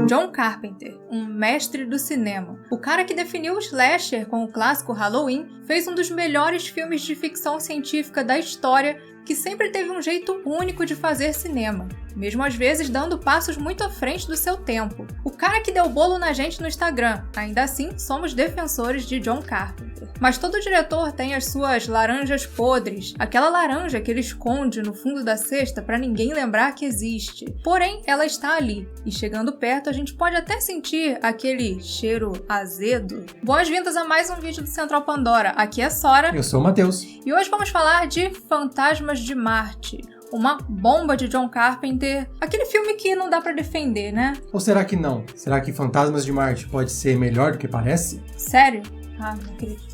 John Carpenter, um mestre do cinema. O cara que definiu o slasher com o clássico Halloween, fez um dos melhores filmes de ficção científica da história, que sempre teve um jeito único de fazer cinema, mesmo às vezes dando passos muito à frente do seu tempo. O cara que deu bolo na gente no Instagram, ainda assim somos defensores de John Carpenter. Mas todo diretor tem as suas laranjas podres, aquela laranja que ele esconde no fundo da cesta para ninguém lembrar que existe. Porém, ela está ali, e chegando perto a gente pode até sentir aquele cheiro azedo. Boas-vindas a mais um vídeo do Central Pandora, aqui é Sora. Eu sou o Matheus. E hoje vamos falar de Fantasmas de Marte, uma bomba de John Carpenter, aquele filme que não dá pra defender, né? Ou será que não? Será que Fantasmas de Marte pode ser melhor do que parece? Sério? Ah, não acredito.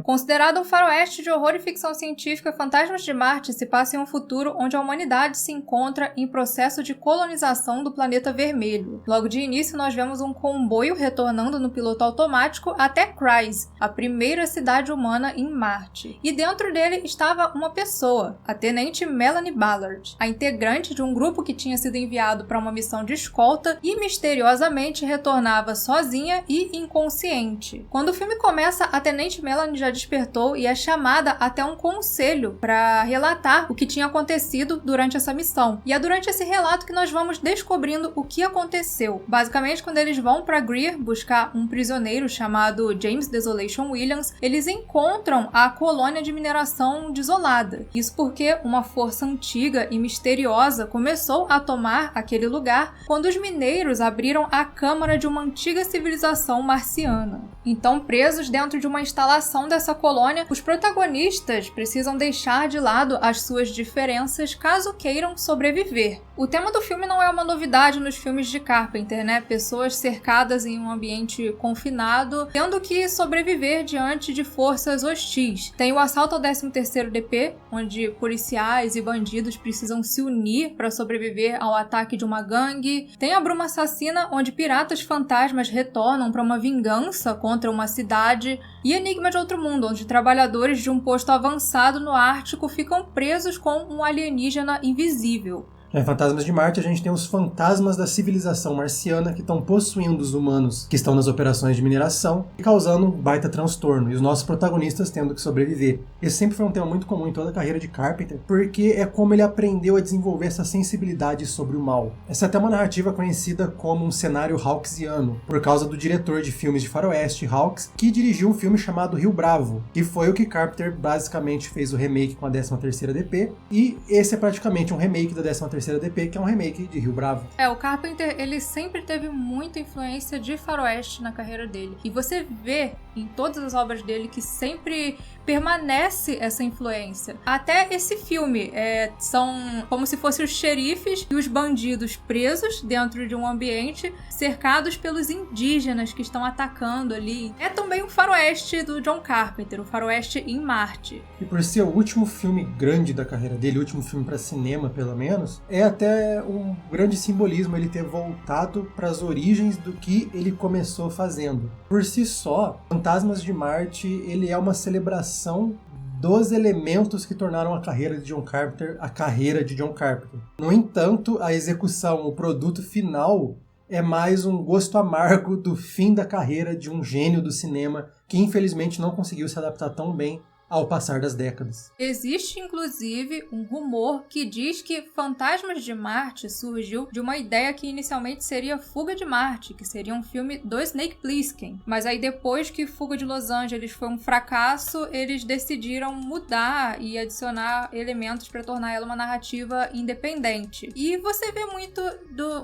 Considerado um faroeste de horror e ficção científica, Fantasmas de Marte se passa em um futuro onde a humanidade se encontra em processo de colonização do planeta vermelho. Logo de início, nós vemos um comboio retornando no piloto automático até Kryze, a primeira cidade humana em Marte. E dentro dele estava uma pessoa, a tenente Melanie Ballard, a integrante de um grupo que tinha sido enviado para uma missão de escolta e misteriosamente retornava sozinha e inconsciente. Quando o filme começa, a tenente Melanie já despertou e é chamada até um conselho para relatar o que tinha acontecido durante essa missão. E é durante esse relato que nós vamos descobrindo o que aconteceu. Basicamente, quando eles vão para Greer buscar um prisioneiro chamado James Desolation Williams, eles encontram a colônia de mineração desolada. Isso porque uma força antiga e misteriosa começou a tomar aquele lugar quando os mineiros abriram a câmara de uma antiga civilização marciana. Então, presos dentro de uma instalação dessa colônia, os protagonistas precisam deixar de lado as suas diferenças caso queiram sobreviver. O tema do filme não é uma novidade nos filmes de Carpenter, né? Pessoas cercadas em um ambiente confinado, tendo que sobreviver diante de forças hostis. Tem o assalto ao 13º DP, onde policiais e bandidos precisam se unir para sobreviver ao ataque de uma gangue. Tem a Bruma Assassina, onde piratas fantasmas retornam para uma vingança contra uma cidade. E Enigma de Outro Mundo, onde trabalhadores de um posto avançado no Ártico ficam presos com um alienígena invisível. Em Fantasmas de Marte, a gente tem os fantasmas da civilização marciana que estão possuindo os humanos que estão nas operações de mineração e causando um baita transtorno, e os nossos protagonistas tendo que sobreviver. Esse sempre foi um tema muito comum em toda a carreira de Carpenter, porque é como ele aprendeu a desenvolver essa sensibilidade sobre o mal. Essa é até uma narrativa conhecida como um cenário hawksiano, por causa do diretor de filmes de faroeste, Hawks, que dirigiu um filme chamado Rio Bravo, e foi o que Carpenter basicamente fez o remake com a 13ª DP, e esse é praticamente um remake da 13ª DP, que é um remake de Rio Bravo. O Carpenter, ele sempre teve muita influência de faroeste na carreira dele. E você vê em todas as obras dele que sempre permanece essa influência. Até esse filme, são como se fossem os xerifes e os bandidos presos dentro de um ambiente, cercados pelos indígenas que estão atacando ali. É também um faroeste do John Carpenter, o faroeste em Marte. E por ser o último filme grande da carreira dele, o último filme para cinema, pelo menos, é até um grande simbolismo ele ter voltado para as origens do que ele começou fazendo. Por si só, Fantasmas de Marte, ele é uma celebração dos elementos que tornaram a carreira de John Carpenter a carreira de John Carpenter. No entanto, a execução, o produto final, é mais um gosto amargo do fim da carreira de um gênio do cinema que infelizmente não conseguiu se adaptar tão bem ao passar das décadas. Existe, inclusive, um rumor que diz que Fantasmas de Marte surgiu de uma ideia que inicialmente seria Fuga de Marte, que seria um filme do Snake Plissken. Mas aí depois que Fuga de Los Angeles foi um fracasso, eles decidiram mudar e adicionar elementos para tornar ela uma narrativa independente. E você vê muito,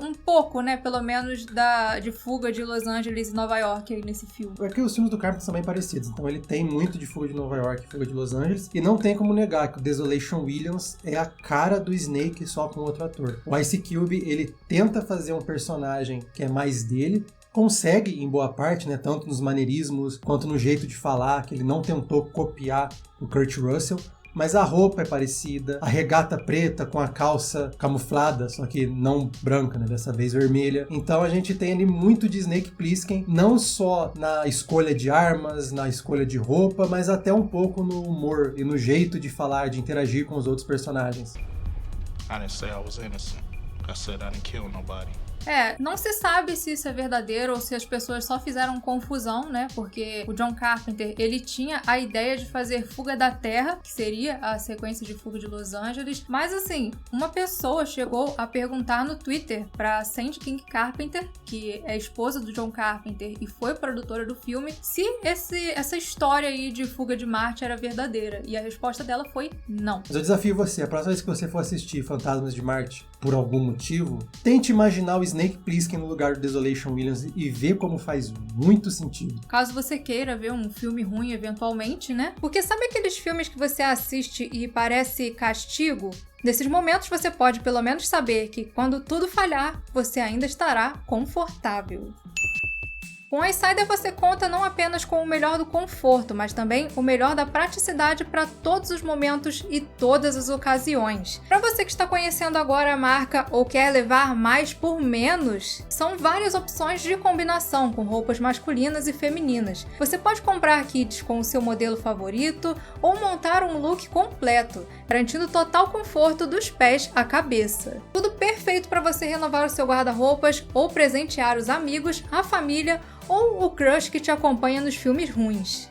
um pouco, né, pelo menos, de Fuga de Los Angeles e Nova York aí nesse filme. É que os filmes do Carpenter são bem parecidos, então ele tem muito de Fuga de Nova York, de Los Angeles, e não tem como negar que o Desolation Williams é a cara do Snake só com outro ator. O Ice Cube, ele tenta fazer um personagem que é mais dele, consegue em boa parte, né, tanto nos maneirismos quanto no jeito de falar, que ele não tentou copiar o Kurt Russell, mas a roupa é parecida, a regata preta com a calça camuflada, só que não branca, né, dessa vez vermelha. Então a gente tem ali muito de Snake Plissken, não só na escolha de armas, na escolha de roupa, mas até um pouco no humor e no jeito de falar, de interagir com os outros personagens. I didn't say I was innocent. I said I didn't kill nobody. Não se sabe se isso é verdadeiro ou se as pessoas só fizeram confusão, né? Porque o John Carpenter, ele tinha a ideia de fazer Fuga da Terra, que seria a sequência de Fuga de Los Angeles. Mas assim, uma pessoa chegou a perguntar no Twitter pra Sandy King Carpenter, que é esposa do John Carpenter e foi produtora do filme, se essa história aí de Fuga de Marte era verdadeira. E a resposta dela foi não. Mas eu desafio você, a próxima vez que você for assistir Fantasmas de Marte, por algum motivo, tente imaginar o Snake Plissken no lugar do Desolation Williams e ver como faz muito sentido. Caso você queira ver um filme ruim eventualmente, né? Porque sabe aqueles filmes que você assiste e parece castigo? Nesses momentos você pode pelo menos saber que quando tudo falhar, você ainda estará confortável. Com a Insider você conta não apenas com o melhor do conforto, mas também o melhor da praticidade para todos os momentos e todas as ocasiões. Para você que está conhecendo agora a marca ou quer levar mais por menos, são várias opções de combinação com roupas masculinas e femininas. Você pode comprar kits com o seu modelo favorito ou montar um look completo, garantindo total conforto dos pés à cabeça. Tudo perfeito para você renovar o seu guarda-roupas ou presentear os amigos, a família ou o crush que te acompanha nos filmes ruins.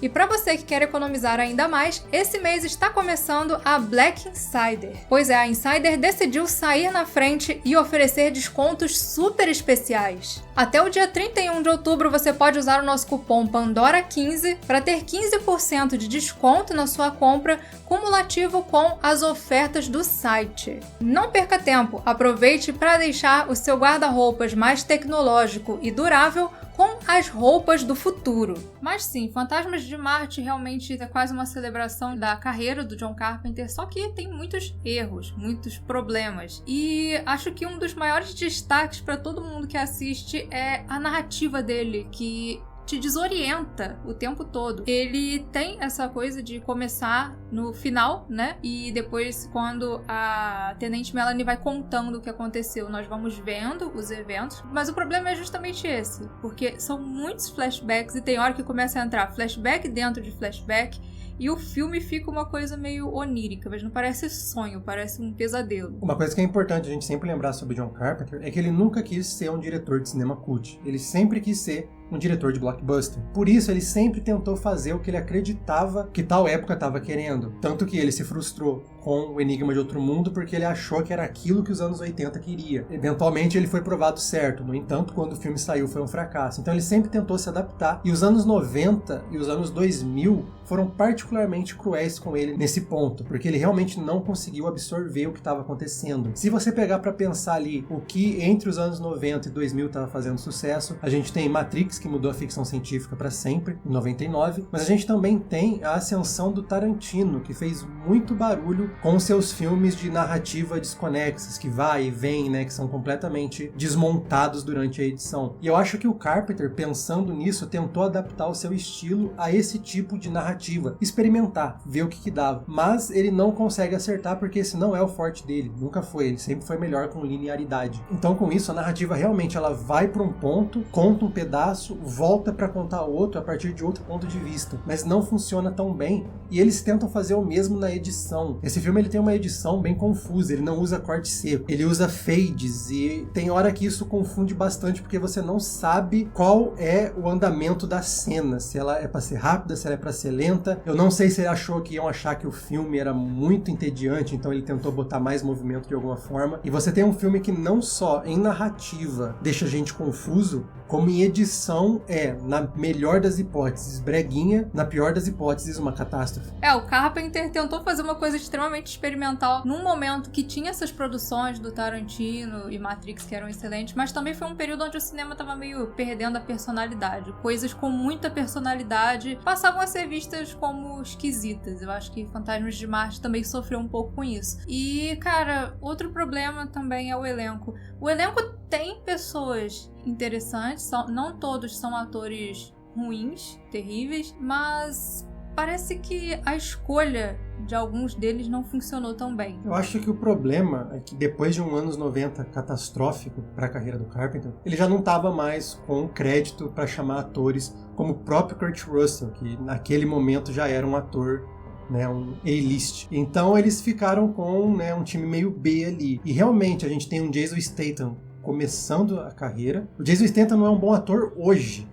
E para você que quer economizar ainda mais, esse mês está começando a Black Insider. Pois é, a Insider decidiu sair na frente e oferecer descontos super especiais. Até o dia 31 de outubro você pode usar o nosso cupom PANDORA15 para ter 15% de desconto na sua compra cumulativo com as ofertas do site. Não perca tempo, aproveite para deixar o seu guarda-roupas mais tecnológico e durável com as roupas do futuro. Mas sim, Fantasmas de Marte realmente é quase uma celebração da carreira do John Carpenter, só que tem muitos erros, muitos problemas. E acho que um dos maiores destaques para todo mundo que assiste é a narrativa dele, que te desorienta o tempo todo. Ele tem essa coisa de começar no final, né? E depois, quando a Tenente Melanie vai contando o que aconteceu, nós vamos vendo os eventos. Mas o problema é justamente esse, porque são muitos flashbacks e tem hora que começa a entrar flashback dentro de flashback e o filme fica uma coisa meio onírica, mas não parece sonho, parece um pesadelo. Uma coisa que é importante a gente sempre lembrar sobre John Carpenter é que ele nunca quis ser um diretor de cinema cult. Ele sempre quis ser um diretor de blockbuster. Por isso, ele sempre tentou fazer o que ele acreditava que tal época estava querendo. Tanto que ele se frustrou com O Enigma de Outro Mundo porque ele achou que era aquilo que os anos 80 queria. Eventualmente, ele foi provado certo. No entanto, quando o filme saiu, foi um fracasso. Então, ele sempre tentou se adaptar. E os anos 90 e os anos 2000 foram particularmente cruéis com ele nesse ponto, porque ele realmente não conseguiu absorver o que estava acontecendo. Se você pegar para pensar ali o que entre os anos 90 e 2000 estava fazendo sucesso, a gente tem Matrix, que mudou a ficção científica para sempre, em 99, mas a gente também tem a ascensão do Tarantino, que fez muito barulho com seus filmes de narrativa desconexas, que vai e vem, né, que são completamente desmontados durante a edição. E eu acho que o Carpenter, pensando nisso, tentou adaptar o seu estilo a esse tipo de narrativa, experimentar, ver o que dava. Mas ele não consegue acertar porque esse não é o forte dele, nunca foi, ele sempre foi melhor com linearidade. Então com isso a narrativa realmente ela vai para um ponto, conta um pedaço, volta para contar outro a partir de outro ponto de vista, mas não funciona tão bem. E eles tentam fazer o mesmo na edição. Esse filme ele tem uma edição bem confusa, ele não usa corte seco, ele usa fades e tem hora que isso confunde bastante porque você não sabe qual é o andamento da cena, se ela é para ser rápida, se ela é para ser lenta. Eu não sei se ele achou que iam achar que o filme era muito entediante, então ele tentou botar mais movimento de alguma forma. E você tem um filme que não só em narrativa deixa a gente confuso, como em edição animação é, na melhor das hipóteses, breguinha, na pior das hipóteses, uma catástrofe. O Carpenter tentou fazer uma coisa extremamente experimental num momento que tinha essas produções do Tarantino e Matrix que eram excelentes, mas também foi um período onde o cinema tava meio perdendo a personalidade. Coisas com muita personalidade passavam a ser vistas como esquisitas. Eu acho que Fantasmas de Marte também sofreu um pouco com isso. E, cara, outro problema também é o elenco. O elenco tem pessoas interessantes, não todos são atores ruins, terríveis, mas parece que a escolha de alguns deles não funcionou tão bem. Eu acho que o problema é que depois de um anos 90 catastrófico para a carreira do Carpenter, ele já não estava mais com crédito para chamar atores como o próprio Kurt Russell, que naquele momento já era um ator, né, um A-list. Então eles ficaram com, né, um time meio B ali. E realmente a gente tem um Jason Statham começando a carreira. O Jason Statham não é um bom ator hoje.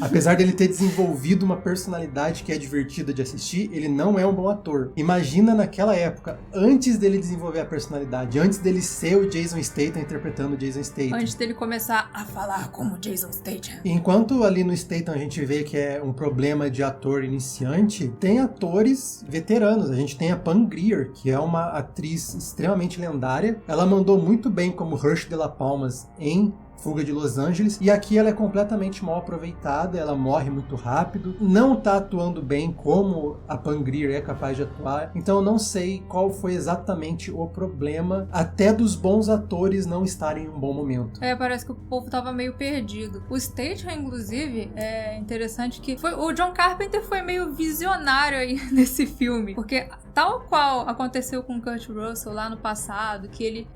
Apesar dele ter desenvolvido uma personalidade que é divertida de assistir, ele não é um bom ator. Imagina naquela época, antes dele desenvolver a personalidade, antes dele ser o Jason Statham interpretando o Jason Statham. Antes dele começar a falar como Jason Statham. Enquanto ali no Statham a gente vê que é um problema de ator iniciante, tem atores veteranos. A gente tem a Pam Grier, que é uma atriz extremamente lendária. Ela mandou muito bem como Rush de La Palmas em Fuga de Los Angeles, e aqui ela é completamente mal aproveitada, ela morre muito rápido, não tá atuando bem como a Pam Grier é capaz de atuar, então eu não sei qual foi exatamente o problema, até dos bons atores não estarem em um bom momento. Parece que o povo tava meio perdido. O Statham, inclusive, é interessante que o John Carpenter foi meio visionário aí nesse filme, porque tal qual aconteceu com o Kurt Russell lá no passado, que ele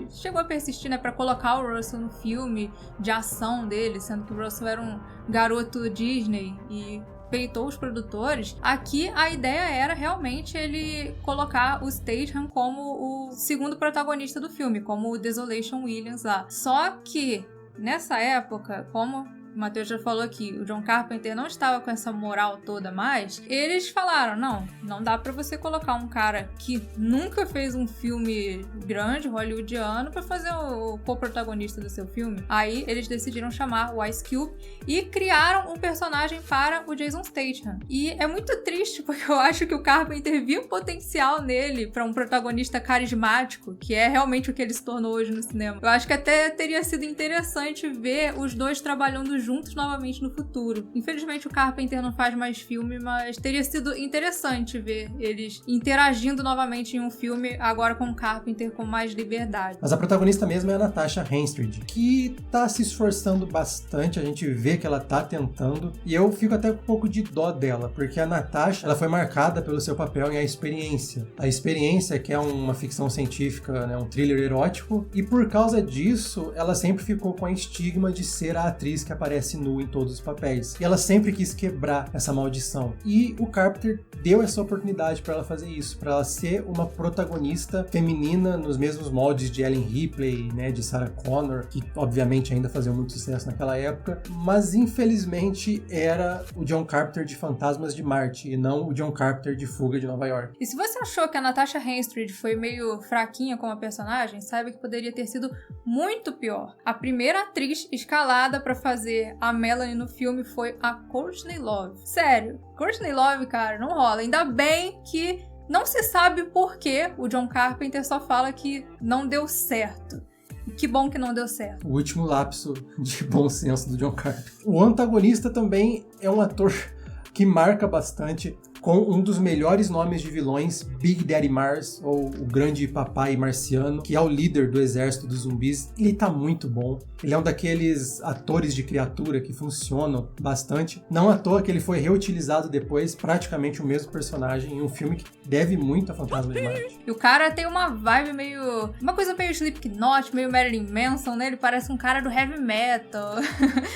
chegou a persistir, né, pra colocar o Russell no filme de ação dele, sendo que o Russell era um garoto Disney e peitou os produtores. Aqui a ideia era realmente ele colocar o Statham como o segundo protagonista do filme, como o Desolation Williams lá. Só que nessa época, como o Matheus já falou aqui, o John Carpenter não estava com essa moral toda mais, eles falaram, não dá pra você colocar um cara que nunca fez um filme grande, hollywoodiano, pra fazer o co-protagonista do seu filme. Aí eles decidiram chamar o Ice Cube e criaram um personagem para o Jason Statham. E é muito triste, porque eu acho que o Carpenter viu potencial nele pra um protagonista carismático, que é realmente o que ele se tornou hoje no cinema. Eu acho que até teria sido interessante ver os dois trabalhando juntos novamente no futuro. Infelizmente o Carpenter não faz mais filme, mas teria sido interessante ver eles interagindo novamente em um filme, agora com o Carpenter com mais liberdade. Mas a protagonista mesmo é a Natasha Henstridge, que tá se esforçando bastante, a gente vê que ela tá tentando, e eu fico até com um pouco de dó dela, porque a Natasha, ela foi marcada pelo seu papel em A Experiência. A Experiência, que é uma ficção científica, né, um thriller erótico, e por causa disso, ela sempre ficou com a estigma de ser a atriz que aparece nua em todos os papéis. E ela sempre quis quebrar essa maldição. E o Carpenter deu essa oportunidade para ela fazer isso, para ela ser uma protagonista feminina nos mesmos moldes de Ellen Ripley, né, de Sarah Connor, que obviamente ainda faziam muito sucesso naquela época, mas infelizmente era o John Carpenter de Fantasmas de Marte e não o John Carpenter de Fuga de Nova York. E se você achou que a Natasha Henstridge foi meio fraquinha como personagem, saiba que poderia ter sido muito pior. A primeira atriz escalada para fazer a Melanie no filme foi a Courtney Love. Sério, Courtney Love, cara, não rola. Ainda bem que não se sabe por que o John Carpenter só fala que não deu certo. Que bom que não deu certo. O último lapso de bom senso do John Carpenter. O antagonista também é um ator que marca bastante, com um dos melhores nomes de vilões, Big Daddy Mars, ou o Grande Papai Marciano, que é o líder do exército dos zumbis. Ele tá muito bom. Ele é um daqueles atores de criatura que funcionam bastante. Não à toa que ele foi reutilizado depois, praticamente o mesmo personagem, em um filme que deve muito a Fantasma de Marte. E o cara tem uma vibe meio... uma coisa meio Slipknot, meio Marilyn Manson, né? Ele parece um cara do heavy metal.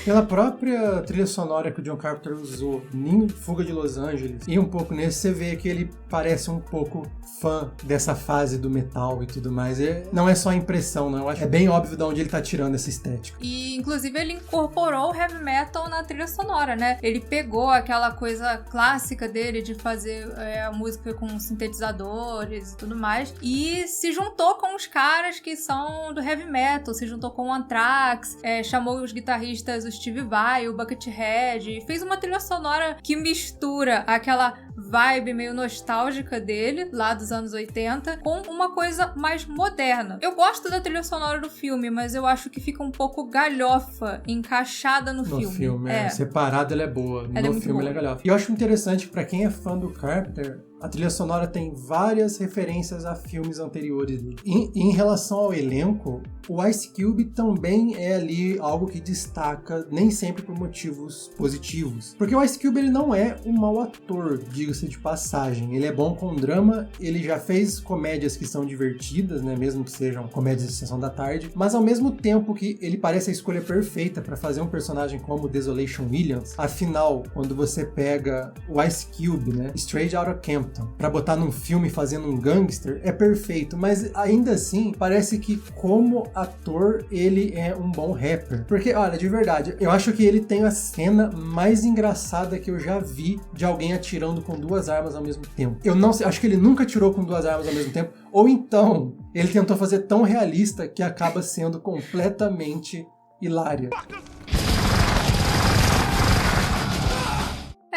Pela própria trilha sonora que o John Carpenter usou em Fuga de Los Angeles e um pouco pouco nesse, você vê que ele parece um pouco fã dessa fase do metal e tudo mais. Não é só a impressão, não. Eu acho que é bem óbvio de onde ele tá tirando essa estética. E, inclusive, ele incorporou o heavy metal na trilha sonora, né? Ele pegou aquela coisa clássica dele de fazer a música com sintetizadores e tudo mais e se juntou com os caras que são do heavy metal, se juntou com o Anthrax, chamou os guitarristas, o Steve Vai, o Buckethead, e fez uma trilha sonora que mistura aquela vibe meio nostálgica dele, lá dos anos 80, com uma coisa mais moderna. Eu gosto da trilha sonora do filme, mas eu acho que fica um pouco galhofa, encaixada no filme. No filme, separada ela é boa. Ela no filme ela é galhofa. E eu acho interessante que pra quem é fã do Carpenter, a trilha sonora tem várias referências a filmes anteriores dele. E em relação ao elenco, o Ice Cube também é ali algo que destaca, nem sempre por motivos positivos. Porque o Ice Cube ele não é um mau ator, diga-se de passagem. Ele é bom com drama, ele já fez comédias que são divertidas, né, mesmo que sejam comédias de sessão da tarde, mas ao mesmo tempo que ele parece a escolha perfeita para fazer um personagem como Desolation Williams, afinal, quando você pega o Ice Cube, né, Straight Outta Compton, pra botar num filme fazendo um gangster, é perfeito, mas ainda assim, parece que como ator, ele é um bom rapper. Porque, olha, de verdade, eu acho que ele tem a cena mais engraçada que eu já vi de alguém atirando com duas armas ao mesmo tempo. Eu não sei, acho que ele nunca atirou com duas armas ao mesmo tempo, ou então, ele tentou fazer tão realista que acaba sendo completamente hilária.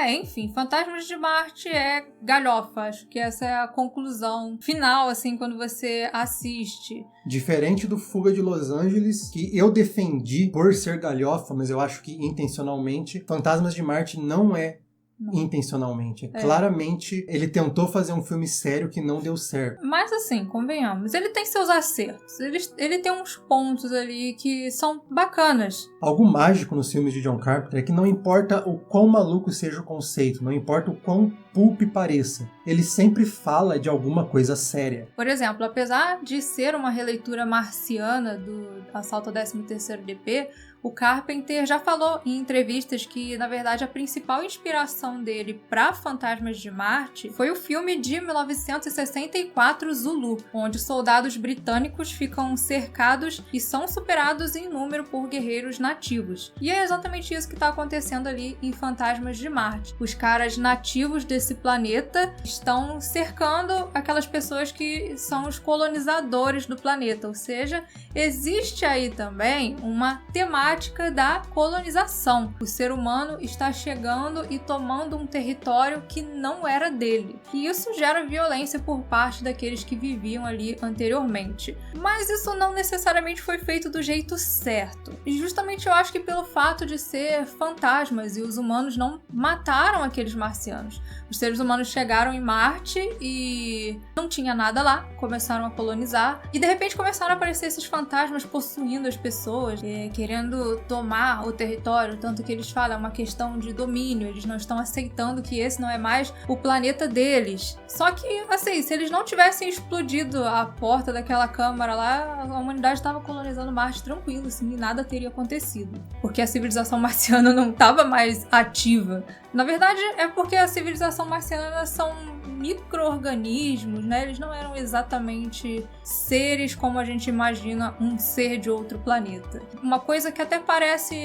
Enfim, Fantasmas de Marte é galhofa. Acho que essa é a conclusão final, assim, quando você assiste. Diferente do Fuga de Los Angeles, que eu defendi por ser galhofa, mas eu acho que intencionalmente, Fantasmas de Marte não é intencionalmente. Claramente, ele tentou fazer um filme sério que não deu certo. Mas assim, convenhamos, ele tem seus acertos. Ele tem uns pontos ali que são bacanas. Algo mágico nos filmes de John Carpenter é que não importa o quão maluco seja o conceito, não importa o quão pulp pareça, ele sempre fala de alguma coisa séria. Por exemplo, apesar de ser uma releitura marciana do Assalto ao 13º DP, o Carpenter já falou em entrevistas que, na verdade, a principal inspiração dele para Fantasmas de Marte foi o filme de 1964 Zulu, onde soldados britânicos ficam cercados e são superados em número por guerreiros nativos. E é exatamente isso que está acontecendo ali em Fantasmas de Marte. Os caras nativos desse planeta estão cercando aquelas pessoas que são os colonizadores do planeta, ou seja, existe aí também uma temática da colonização. O ser humano está chegando e tomando um território que não era dele. E isso gera violência por parte daqueles que viviam ali anteriormente. Mas isso não necessariamente foi feito do jeito certo. E justamente eu acho que pelo fato de ser fantasmas e os humanos não mataram aqueles marcianos. Os seres humanos chegaram em Marte e não tinha nada lá, começaram a colonizar e de repente começaram a aparecer esses fantasmas possuindo as pessoas, querendo tomar o território, tanto que eles falam, é uma questão de domínio, eles não estão aceitando que esse não é mais o planeta deles. Só que, assim, se eles não tivessem explodido a porta daquela câmara lá, a humanidade estava colonizando Marte tranquilo, assim, e nada teria acontecido. Porque a civilização marciana não estava mais ativa. Na verdade, é porque a civilização marciana são micro-organismos, né? Eles não eram exatamente seres como a gente imagina um ser de outro planeta. Uma coisa que até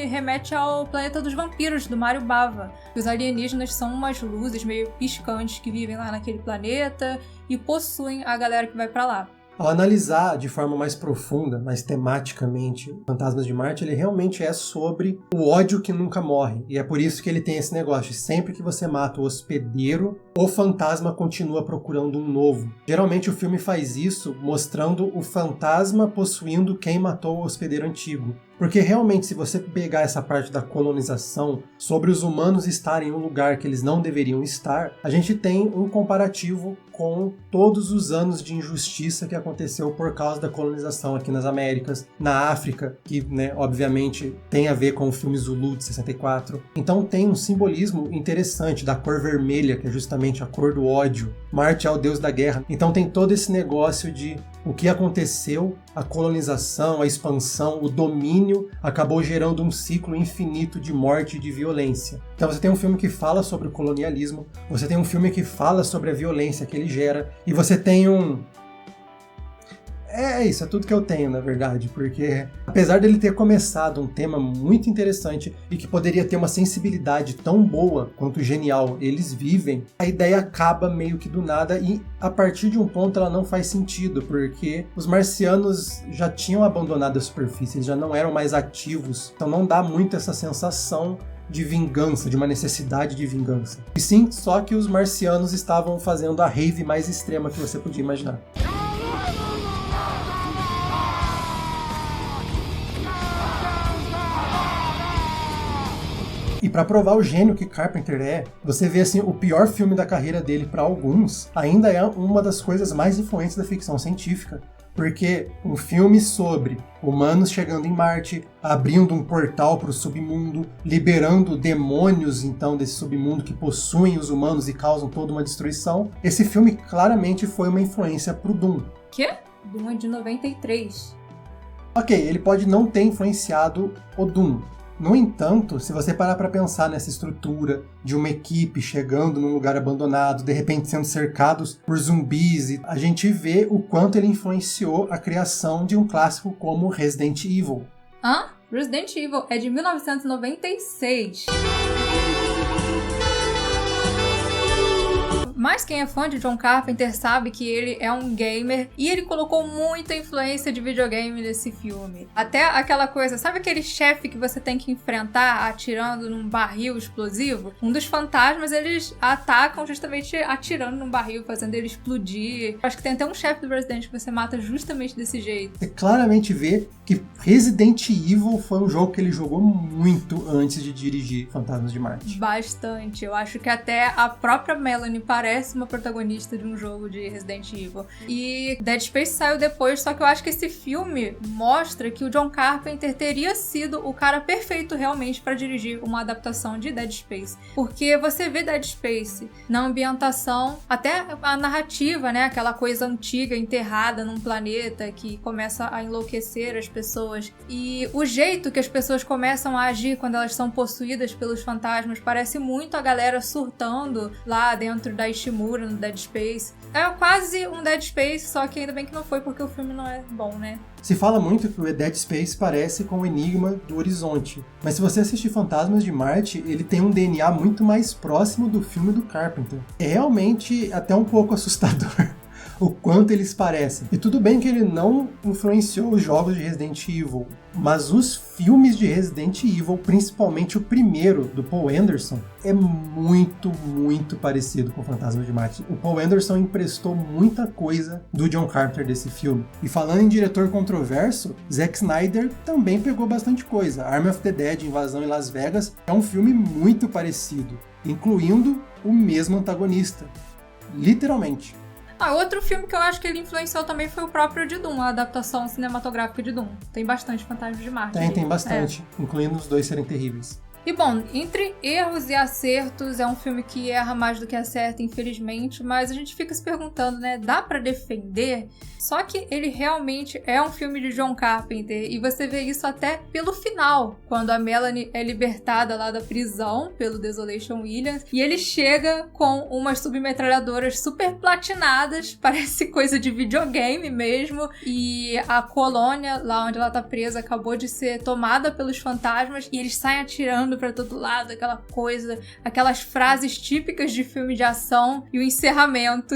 remete ao planeta dos vampiros, do Mario Bava. Os alienígenas são umas luzes meio piscantes que vivem lá naquele planeta e possuem a galera que vai pra lá. Ao analisar de forma mais profunda, mais tematicamente, Fantasmas de Marte, ele realmente é sobre o ódio que nunca morre. E é por isso que ele tem esse negócio. Sempre que você mata o hospedeiro, o fantasma continua procurando um novo. Geralmente o filme faz isso mostrando o fantasma possuindo quem matou o hospedeiro antigo. Porque realmente, se você pegar essa parte da colonização, sobre os humanos estarem em um lugar que eles não deveriam estar, a gente tem um comparativo com todos os anos de injustiça que aconteceu por causa da colonização aqui nas Américas, na África, que, né, obviamente tem a ver com o filme Zulu de 64. Então tem um simbolismo interessante da cor vermelha, que é justamente a cor do ódio. Marte é o deus da guerra. Então tem todo esse negócio de O que aconteceu, a colonização, a expansão, o domínio, acabou gerando um ciclo infinito de morte e de violência. Então você tem um filme que fala sobre o colonialismo, você tem um filme que fala sobre a violência que ele gera, e você tem um... É isso, é tudo que eu tenho, na verdade, porque apesar dele ter começado um tema muito interessante e que poderia ter uma sensibilidade tão boa quanto genial eles vivem, a ideia acaba meio que do nada e a partir de um ponto ela não faz sentido, porque os marcianos já tinham abandonado a superfície, eles já não eram mais ativos, então não dá muito essa sensação de vingança, de uma necessidade de vingança. E sim, só que os marcianos estavam fazendo a rave mais extrema que você podia imaginar. E pra provar o gênio que Carpenter é, você vê assim, o pior filme da carreira dele para alguns, ainda é uma das coisas mais influentes da ficção científica. Porque um filme sobre humanos chegando em Marte, abrindo um portal para o submundo, liberando demônios então desse submundo que possuem os humanos e causam toda uma destruição, esse filme claramente foi uma influência pro Doom. Quê? Doom é de 93. Ok, ele pode não ter influenciado o Doom. No entanto, se você parar para pensar nessa estrutura de uma equipe chegando num lugar abandonado, de repente sendo cercados por zumbis, a gente vê o quanto ele influenciou a criação de um clássico como Resident Evil. Hã? Resident Evil é de 1996. Mas quem é fã de John Carpenter sabe que ele é um gamer e ele colocou muita influência de videogame nesse filme. Até aquela coisa, sabe aquele chefe que você tem que enfrentar atirando num barril explosivo? Um dos fantasmas, eles atacam justamente atirando num barril, fazendo ele explodir. Acho que tem até um chefe do Resident que você mata justamente desse jeito. Você claramente vê que Resident Evil foi um jogo que ele jogou muito antes de dirigir Fantasmas de Marte. Bastante. Eu acho que até a própria Melanie parece uma protagonista de um jogo de Resident Evil. E Dead Space saiu depois, só que eu acho que esse filme mostra que o John Carpenter teria sido o cara perfeito realmente para dirigir uma adaptação de Dead Space. Porque você vê Dead Space na ambientação, até a narrativa, né? Aquela coisa antiga, enterrada num planeta que começa a enlouquecer as pessoas. E o jeito que as pessoas começam a agir quando elas são possuídas pelos fantasmas parece muito a galera surtando lá dentro da Ishimura, no Dead Space. É quase um Dead Space, só que ainda bem que não foi, porque o filme não é bom, né? Se fala muito que o Dead Space parece com o Enigma do Horizonte, mas se você assistir Fantasmas de Marte, ele tem um DNA muito mais próximo do filme do Carpenter. É realmente até um pouco assustador o quanto eles parecem. E tudo bem que ele não influenciou os jogos de Resident Evil, mas os filmes de Resident Evil, principalmente o primeiro, do Paul Anderson, é muito, muito parecido com Fantasma de Marte. O Paul Anderson emprestou muita coisa do John Carpenter desse filme. E falando em diretor controverso, Zack Snyder também pegou bastante coisa. Army of the Dead, Invasão em Las Vegas, é um filme muito parecido, incluindo o mesmo antagonista. Literalmente. Outro filme que eu acho que ele influenciou também foi o próprio de Doom, a adaptação cinematográfica de Doom. Tem bastante Fantasmas de Marte. Tem bastante, incluindo os dois serem terríveis. E bom, entre erros e acertos, é um filme que erra mais do que acerta, infelizmente, mas a gente fica se perguntando, né, dá pra defender? Só que ele realmente é um filme de John Carpenter, e você vê isso até pelo final, quando a Melanie é libertada lá da prisão pelo Desolation Williams, e ele chega com umas submetralhadoras super platinadas, parece coisa de videogame mesmo, e a colônia, lá onde ela tá presa, acabou de ser tomada pelos fantasmas, e eles saem atirando pra todo lado, aquela coisa, aquelas frases típicas de filme de ação, e o encerramento.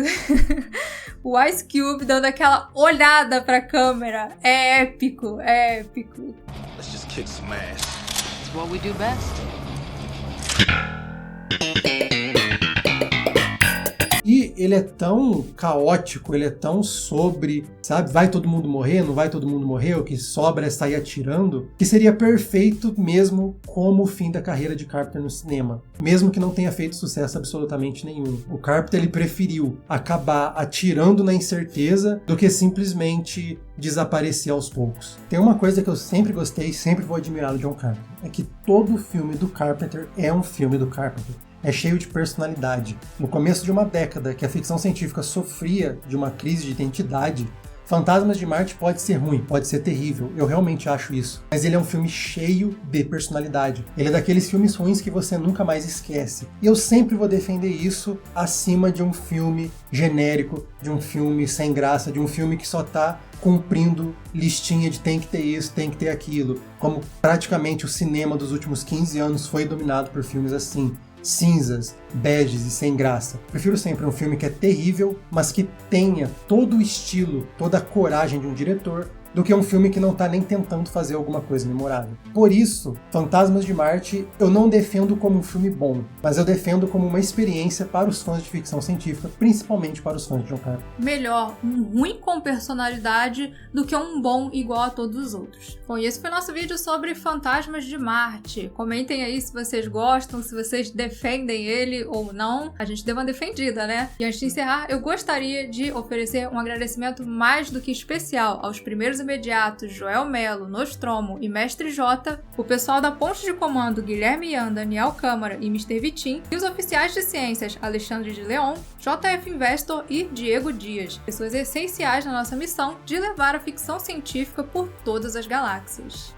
O Ice Cube dando aquela olhada pra câmera. É épico, é épico. Let's just kick some ass. It's what we do best. E ele é tão caótico, ele é tão sobre, sabe? Vai todo mundo morrer, não vai todo mundo morrer, o que sobra é sair atirando, que seria perfeito mesmo como o fim da carreira de Carpenter no cinema. Mesmo que não tenha feito sucesso absolutamente nenhum. O Carpenter, ele preferiu acabar atirando na incerteza do que simplesmente desaparecer aos poucos. Tem uma coisa que eu sempre gostei e sempre vou admirar no John Carpenter, é que todo filme do Carpenter é um filme do Carpenter. É cheio de personalidade. No começo de uma década que a ficção científica sofria de uma crise de identidade, Fantasmas de Marte pode ser ruim, pode ser terrível, eu realmente acho isso. Mas ele é um filme cheio de personalidade. Ele é daqueles filmes ruins que você nunca mais esquece. E eu sempre vou defender isso acima de um filme genérico, de um filme sem graça, de um filme que só tá cumprindo listinha de tem que ter isso, tem que ter aquilo. Como praticamente o cinema dos últimos 15 anos foi dominado por filmes assim. Cinzas, beges e sem graça. Prefiro sempre um filme que é terrível, mas que tenha todo o estilo, toda a coragem de um diretor, do que um filme que não tá nem tentando fazer alguma coisa memorável. Por isso, Fantasmas de Marte eu não defendo como um filme bom, mas eu defendo como uma experiência para os fãs de ficção científica, principalmente para os fãs de John Carpenter. Melhor um ruim com personalidade do que um bom igual a todos os outros. Bom, e esse foi o nosso vídeo sobre Fantasmas de Marte. Comentem aí se vocês gostam, se vocês defendem ele ou não. A gente deu uma defendida, né? E antes de encerrar, eu gostaria de oferecer um agradecimento mais do que especial aos primeiros imediatos Joel Melo, Nostromo e Mestre J, o pessoal da Ponte de Comando Guilherme Ian, Daniel Câmara e Mr. Vitim, e os oficiais de ciências Alexandre de Leon, JF Investor e Diego Dias, pessoas essenciais na nossa missão de levar a ficção científica por todas as galáxias.